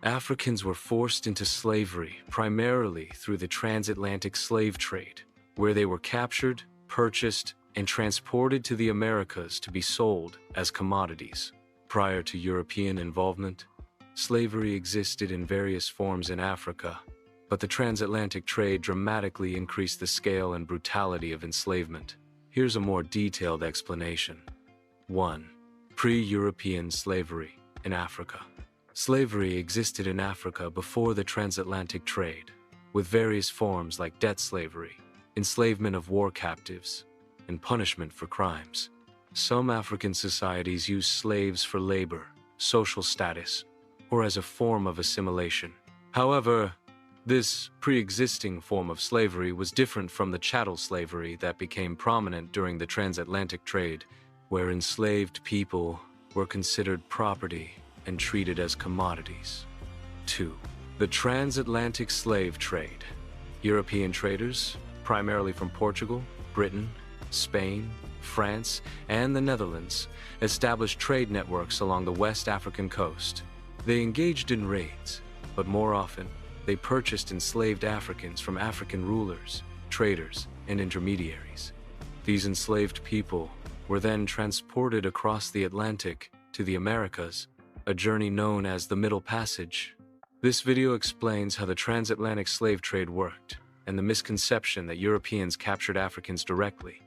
Africans were forced into slavery primarily through the transatlantic slave trade, where they were captured, purchased, and transported to the Americas to be sold as commodities. Prior to European involvement, slavery existed in various forms in Africa, but the transatlantic trade dramatically increased the scale and brutality of enslavement. Here's a more detailed explanation. 1. Pre-European slavery in Africa. Slavery existed in Africa before the transatlantic trade, with various forms like debt slavery, enslavement of war captives, and punishment for crimes. Some African societies used slaves for labor, social status, or as a form of assimilation. However, this pre-existing form of slavery was different from the chattel slavery that became prominent during the transatlantic trade, where enslaved people were considered property and treated as commodities. 2. The transatlantic slave trade. European traders, primarily from Portugal, Britain, Spain, France, and the Netherlands, established trade networks along the West African coast. They engaged in raids, but more often, they purchased enslaved Africans from African rulers, traders, and intermediaries. These enslaved people were then transported across the Atlantic to the Americas, a journey known as the Middle Passage. This video explains how the transatlantic slave trade worked and the misconception that Europeans captured Africans directly.